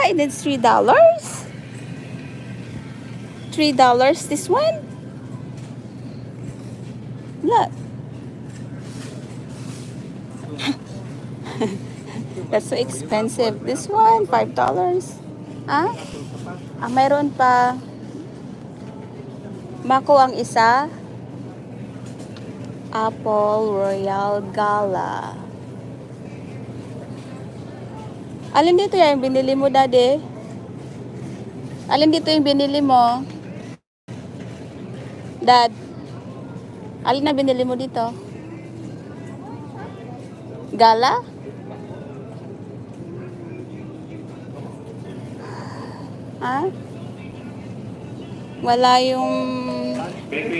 it is $3. $3 this one? Look. That's so expensive. This one, $5. Ah? Ah, mayroon pa. Mako ang isa. Apple Royal Gala. Alin dito yung binili mo, Daddy? Alin dito yung binili mo? Dad, alin na binili mo dito? Gala? Ha? Wala yung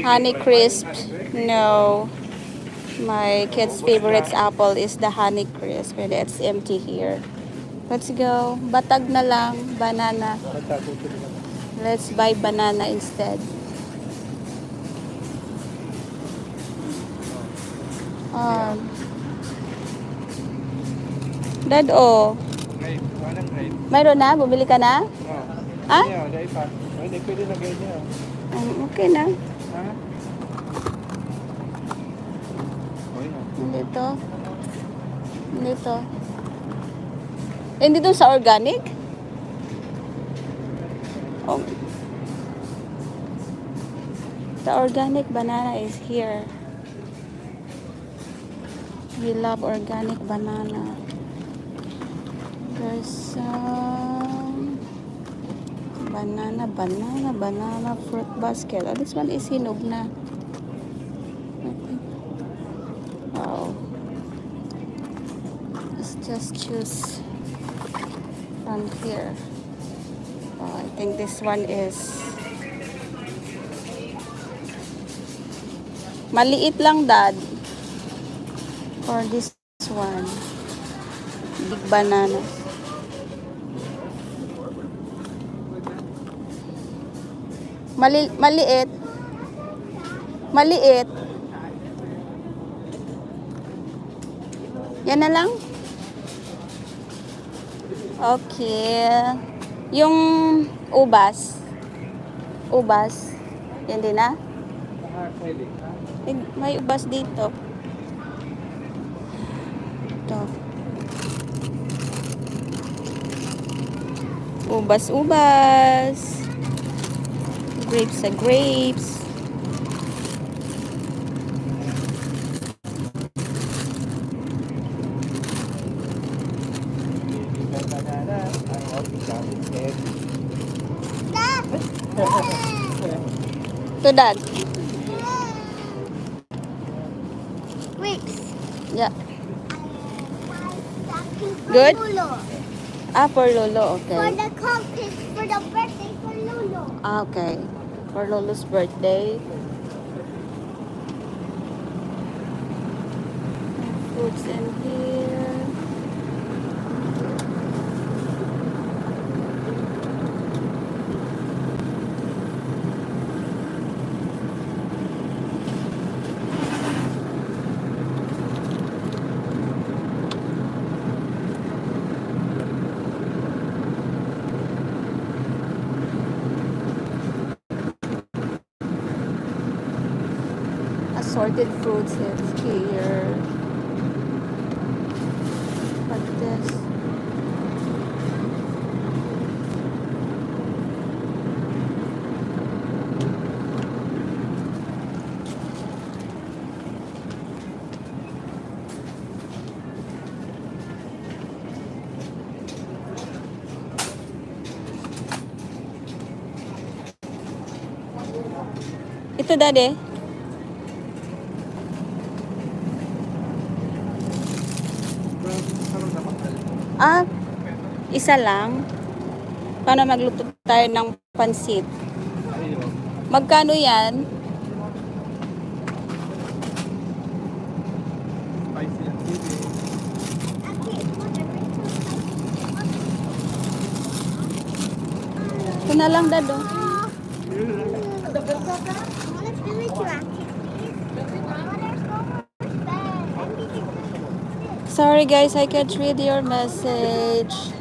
Honey Crisp. No. My kid's favorite apple is the Honey Crisp, and it's empty here. Let's go. Batag na lang. Banana. Let's buy banana instead. Dad, oh. Mayroon na? Bumili ka na? Ah? Okay na. Dito. Dito. Dito sa organic? Oh. The organic banana is here. We love organic banana. There's some banana fruit basket. Oh, this one is hinog na. Wow. Let's just choose from here. Oh, I think this one is maliit lang, Dad. For this one. Big banana. Maliit. Maliit. Yan na lang. Okay. Yung ubas. Ubas. Yan din na. May ubas dito. Ito. Ubas-ubas. Grapes sa grapes. To Dad. Grapes. Yeah. Good? Ah, for Lolo. For Okay. the cupcakes for the birthday for Lulu. Ah, okay. For Lolo's birthday. Fruits in here. Assorted fruits is here. Like this. Ito, Daddy. Ah, isa lang. Paano magluto tayo ng pansit? Magkano yan? Ito na lang, Dad. Oh. Sorry guys, I can't read your message.